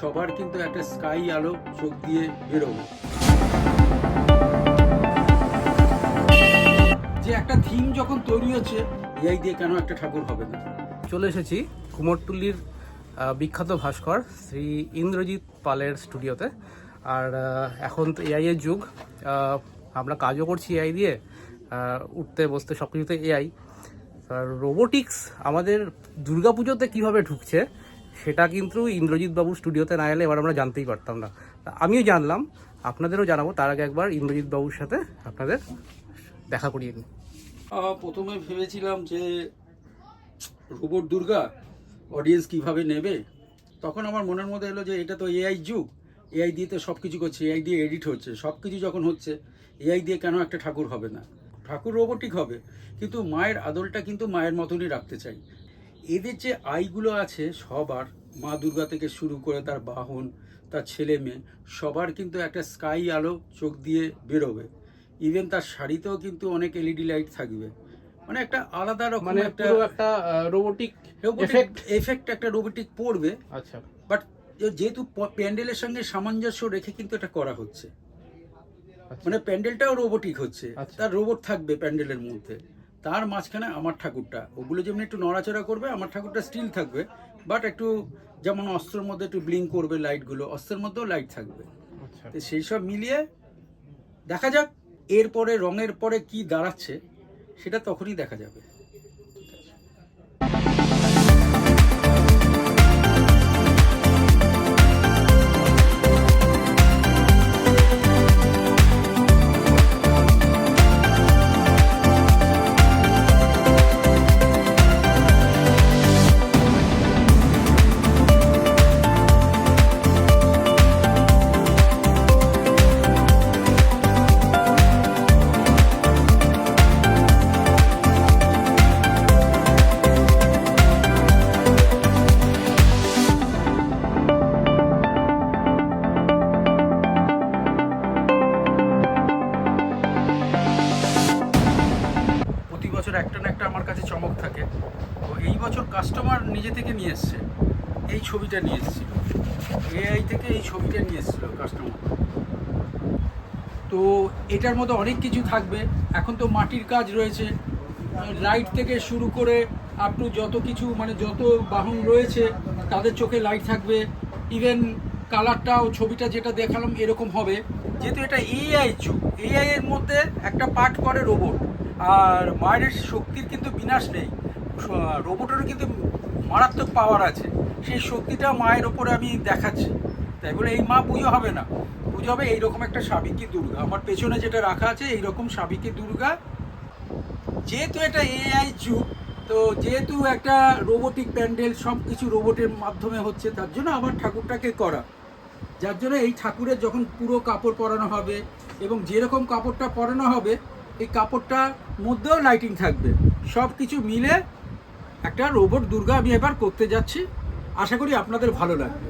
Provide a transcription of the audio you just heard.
সবার কিন্তু একটা স্কাই আলো চোখ দিয়ে বেরোবে। যে একটা থিম যখন তৈরি হচ্ছে, এআই দিয়ে কেন একটা ঠাকুর হবে না। চলে এসেছি কুমোরটুলির বিখ্যাত ভাস্কর শ্রী ইন্দ্রজিৎ পালের স্টুডিওতে। আর এখন তো এআই এর যুগ, আমরা কাজও করছি এআই দিয়ে, উঠতে বসতে সব কিছুতে এআই। আর রোবোটিক্স আমাদের দুর্গাপুজোতে কীভাবে ঢুকছে সেটা কিন্তু ইন্দ্রজিৎ বাবু স্টুডিওতে না এলে এবার আমরা জানতেই পারতাম না। আমিও জানলাম, আপনাদেরও জানাবো। তার আগে একবার ইন্দ্রজিৎ বাবুর সাথে আপনাদের দেখা করিয়ে নিই। প্রথমে ভেবেছিলাম যে রোবট দুর্গা অডিয়েন্স কিভাবে নেবে। তখন আমার মনের মধ্যে এলো যে এটা তো এআই যুগ, এআই দিয়ে তো সব কিছু করছে, এআই দিয়ে এডিট হচ্ছে, সব কিছু যখন হচ্ছে এআই দিয়ে কেন একটা ঠাকুর হবে না। ঠাকুর রোবোটিক হবে, কিন্তু মায়ের আদলটা কিন্তু মায়ের মতনই রাখতে চাই। এদের যে আইগুলো আছে সবার, মা দুর্গা থেকে শুরু করে তার বাহন, তার ছেলে মেয়ে, সবার কিন্তু একটা স্কাই আলো চোখ দিয়ে বেরোবে। ইভেন তার শাড়িতেও কিন্তু অনেক এলইডি লাইট থাকবে, মানে একটা আলাদা রকম মানে একটা রোবোটিক এফেক্ট একটা রোবোটিক পড়বে। আচ্ছা, বাট যেহেতু প্যান্ডেলের সঙ্গে সামঞ্জস্য রেখে কিন্তু এটা করা হচ্ছে, মানে প্যান্ডেলটাও রোবোটিক হচ্ছে, তার রোবট থাকবে প্যান্ডেলের মধ্যে, তার মাঝখানে আমার ঠাকুরটা, ওগুলো যেমন একটু নড়াচড়া করবে, আমার ঠাকুরটা স্টিল থাকবে, বাট একটু যেমন অস্ত্রের মধ্যে একটু ব্লিঙ্ক করবে লাইটগুলো, অস্ত্রের মধ্যেও লাইট থাকবে। তো সেই সব মিলিয়ে দেখা যাক এরপরে রঙের পরে কি দাঁড়াচ্ছে, সেটা তখনই দেখা যাবে। প্রতি বছর একটা না একটা আমার কাছে চমক থাকে। তো এই বছর কাস্টমার নিজে থেকে নিয়ে এসছে, এই ছবিটা নিয়ে এসেছিল, এআই থেকে এই ছবিটা নিয়ে এসেছিল কাস্টমার। তো এটার মধ্যে অনেক কিছু থাকবে। এখন তো মাটির কাজ রয়েছে, লাইট থেকে শুরু করে আপ টু যত কিছু, মানে যত বাহন রয়েছে তাদের চোখে লাইট থাকবে। ইভেন কালারটাও, ছবিটা যেটা দেখালাম এরকম হবে। যেহেতু এটা এআই যুগ, এআই এর মধ্যে একটা পার্ট করে রোবট। আর মায়ের শক্তির কিন্তু বিনাশ নেই, রোবটেরও কিন্তু মারাত্মক পাওয়ার আছে। সেই শক্তিটা মায়ের ওপরে আমি দেখাচ্ছি। তাই বলে এই মা পুজো হবে না, পুজো হবে এইরকম একটা সাবেকি দুর্গা। আমার পেছনে যেটা রাখা আছে এইরকম সাবেকি দুর্গা। যেহেতু এটা এআই যুগ, তো যেহেতু একটা রোবোটিক প্যান্ডেল, সব কিছু রোবটের মাধ্যমে হচ্ছে, তার জন্য আমার ঠাকুরটাকে করা। যার জন্য এই ঠাকুরের যখন পুরো কাপড় পরানো হবে, এবং যেরকম কাপড়টা পরানো হবে এই কাপড়টার মধ্যেও লাইটিং থাকবে, সব কিছু মিলে একটা রোবট দুর্গা আমি এবার করতে যাচ্ছি। আশা করি আপনাদের ভালো লাগবে।